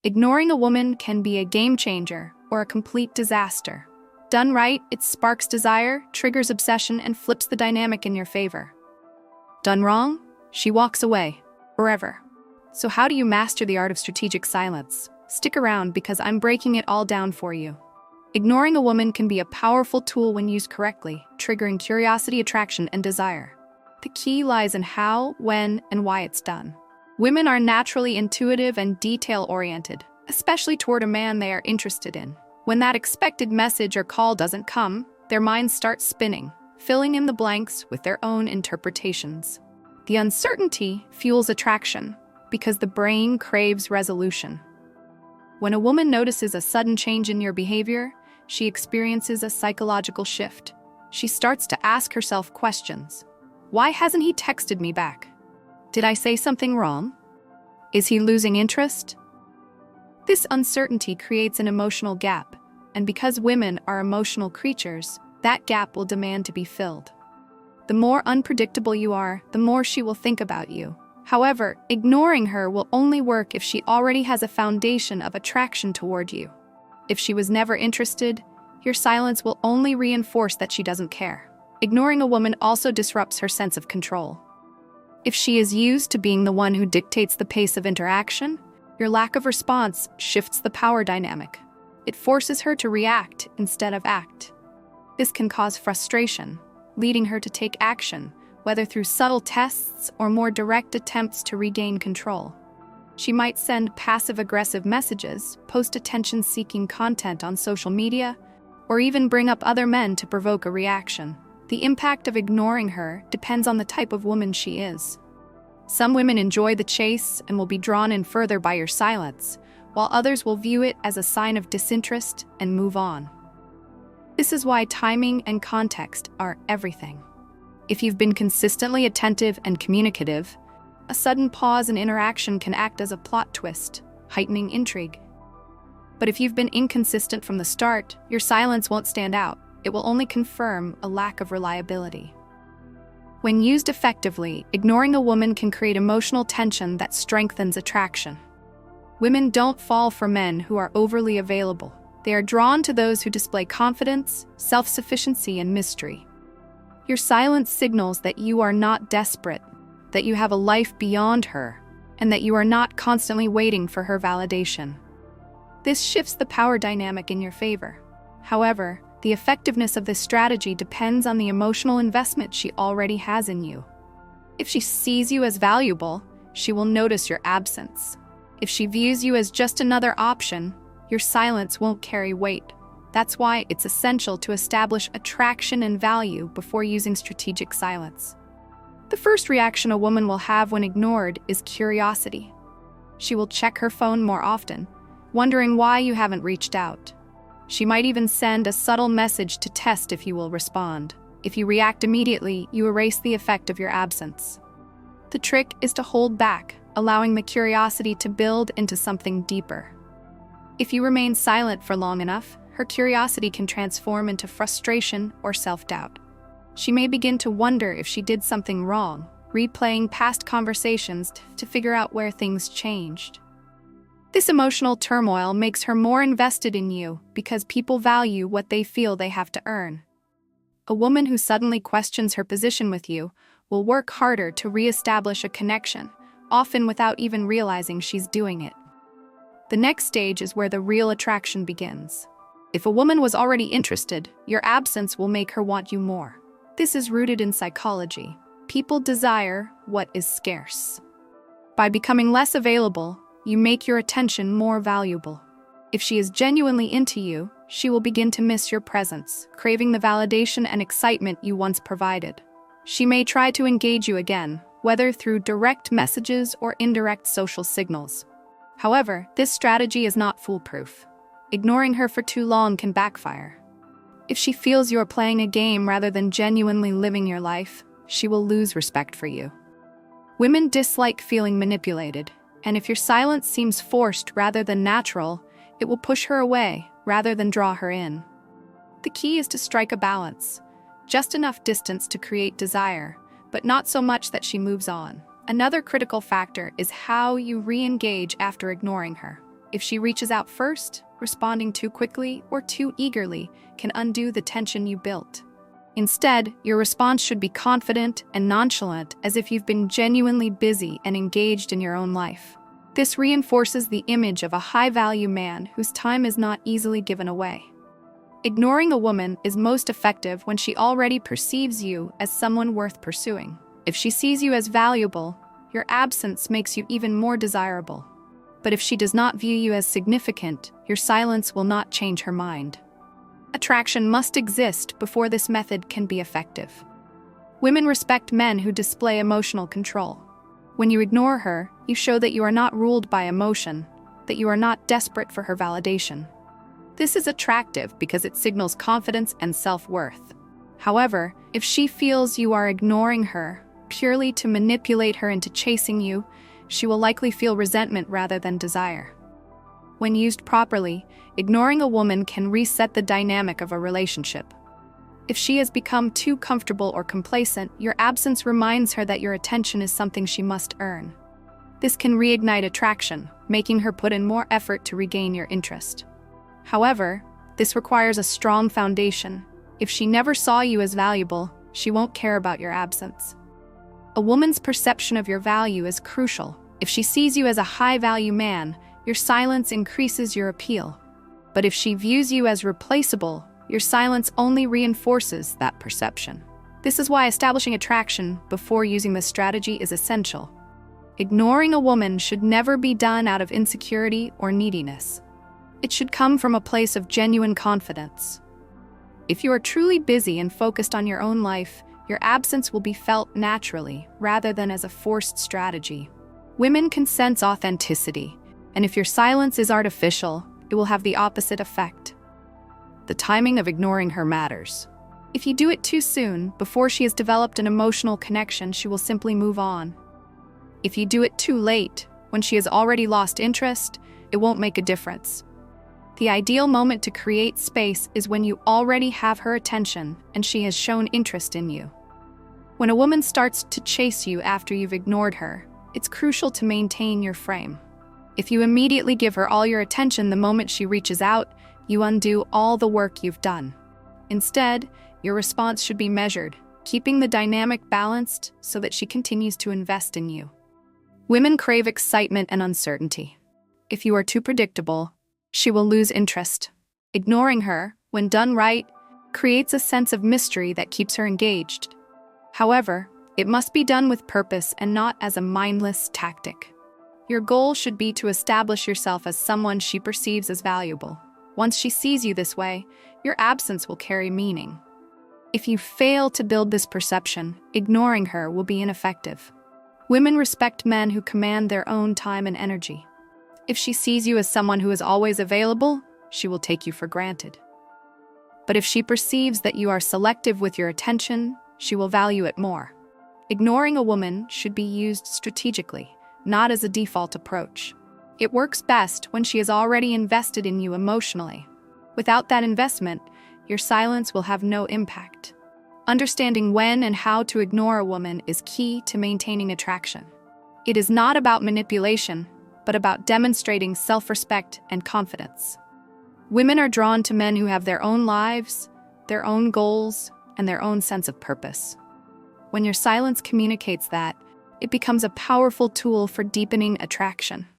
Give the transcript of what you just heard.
Ignoring a woman can be a game changer or a complete disaster. Done right, it sparks desire, triggers obsession, and flips the dynamic in your favor. Done wrong, she walks away, forever. So how do you master the art of strategic silence? Stick around because I'm breaking it all down for you. Ignoring a woman can be a powerful tool when used correctly, triggering curiosity, attraction, and desire. The key lies in how, when, and why it's done. Women are naturally intuitive and detail-oriented, especially toward a man they are interested in. When that expected message or call doesn't come, their minds start spinning, filling in the blanks with their own interpretations. The uncertainty fuels attraction because the brain craves resolution. When a woman notices a sudden change in your behavior, she experiences a psychological shift. She starts to ask herself questions. Why hasn't he texted me back? Did I say something wrong? Is he losing interest? This uncertainty creates an emotional gap, and because women are emotional creatures, that gap will demand to be filled. The more unpredictable you are, the more she will think about you. However, ignoring her will only work if she already has a foundation of attraction toward you. If she was never interested, your silence will only reinforce that she doesn't care. Ignoring a woman also disrupts her sense of control. If she is used to being the one who dictates the pace of interaction, your lack of response shifts the power dynamic. It forces her to react instead of act. This can cause frustration, leading her to take action, whether through subtle tests or more direct attempts to regain control. She might send passive-aggressive messages, post attention-seeking content on social media, or even bring up other men to provoke a reaction. The impact of ignoring her depends on the type of woman she is. Some women enjoy the chase and will be drawn in further by your silence, while others will view it as a sign of disinterest and move on. This is why timing and context are everything. If you've been consistently attentive and communicative, a sudden pause in interaction can act as a plot twist, heightening intrigue. But if you've been inconsistent from the start, your silence won't stand out. It will only confirm a lack of reliability. When used effectively, ignoring a woman can create emotional tension that strengthens attraction. Women don't fall for men who are overly available. They are drawn to those who display confidence, self-sufficiency, and mystery. Your silence signals that you are not desperate, that you have a life beyond her, and that you are not constantly waiting for her validation. This shifts the power dynamic in your favor. However, the effectiveness of this strategy depends on the emotional investment she already has in you. If she sees you as valuable, she will notice your absence. If she views you as just another option, your silence won't carry weight. That's why it's essential to establish attraction and value before using strategic silence. The first reaction a woman will have when ignored is curiosity. She will check her phone more often, wondering why you haven't reached out. She might even send a subtle message to test if you will respond. If you react immediately, you erase the effect of your absence. The trick is to hold back, allowing the curiosity to build into something deeper. If you remain silent for long enough, her curiosity can transform into frustration or self-doubt. She may begin to wonder if she did something wrong, replaying past conversations to figure out where things changed. This emotional turmoil makes her more invested in you because people value what they feel they have to earn. A woman who suddenly questions her position with you will work harder to re-establish a connection, often without even realizing she's doing it. The next stage is where the real attraction begins. If a woman was already interested, your absence will make her want you more. This is rooted in psychology. People desire what is scarce. By becoming less available, you make your attention more valuable. If she is genuinely into you, she will begin to miss your presence, craving the validation and excitement you once provided. She may try to engage you again, whether through direct messages or indirect social signals. However, this strategy is not foolproof. Ignoring her for too long can backfire. If she feels you are playing a game rather than genuinely living your life, she will lose respect for you. Women dislike feeling manipulated, and if your silence seems forced rather than natural, it will push her away rather than draw her in. The key is to strike a balance, just enough distance to create desire, but not so much that she moves on. Another critical factor is how you re-engage after ignoring her. If she reaches out first, responding too quickly or too eagerly can undo the tension you built. Instead, your response should be confident and nonchalant, as if you've been genuinely busy and engaged in your own life. This reinforces the image of a high-value man whose time is not easily given away. Ignoring a woman is most effective when she already perceives you as someone worth pursuing. If she sees you as valuable, your absence makes you even more desirable. But if she does not view you as significant, your silence will not change her mind. Attraction must exist before this method can be effective. Women respect men who display emotional control. When you ignore her, you show that you are not ruled by emotion, that you are not desperate for her validation. This is attractive because it signals confidence and self-worth. However, if she feels you are ignoring her purely to manipulate her into chasing you, she will likely feel resentment rather than desire. When used properly, ignoring a woman can reset the dynamic of a relationship. If she has become too comfortable or complacent, your absence reminds her that your attention is something she must earn. This can reignite attraction, making her put in more effort to regain your interest. However, this requires a strong foundation. If she never saw you as valuable, she won't care about your absence. A woman's perception of your value is crucial. If she sees you as a high-value man, your silence increases your appeal. But if she views you as replaceable, your silence only reinforces that perception. This is why establishing attraction before using this strategy is essential. Ignoring a woman should never be done out of insecurity or neediness. It should come from a place of genuine confidence. If you are truly busy and focused on your own life, your absence will be felt naturally rather than as a forced strategy. Women can sense authenticity, and if your silence is artificial, it will have the opposite effect. The timing of ignoring her matters. If you do it too soon, before she has developed an emotional connection, she will simply move on. If you do it too late, when she has already lost interest, it won't make a difference. The ideal moment to create space is when you already have her attention and she has shown interest in you. When a woman starts to chase you after you've ignored her, it's crucial to maintain your frame. If you immediately give her all your attention the moment she reaches out, you undo all the work you've done. Instead, your response should be measured, keeping the dynamic balanced so that she continues to invest in you. Women crave excitement and uncertainty. If you are too predictable, she will lose interest. Ignoring her, when done right, creates a sense of mystery that keeps her engaged. However, it must be done with purpose and not as a mindless tactic. Your goal should be to establish yourself as someone she perceives as valuable. Once she sees you this way, your absence will carry meaning. If you fail to build this perception, ignoring her will be ineffective. Women respect men who command their own time and energy. If she sees you as someone who is always available, she will take you for granted. But if she perceives that you are selective with your attention, she will value it more. Ignoring a woman should be used strategically, not as a default approach. It works best when she has already invested in you emotionally. Without that investment, your silence will have no impact. Understanding when and how to ignore a woman is key to maintaining attraction. It is not about manipulation, but about demonstrating self-respect and confidence. Women are drawn to men who have their own lives, their own goals, and their own sense of purpose. When your silence communicates that, it becomes a powerful tool for deepening attraction.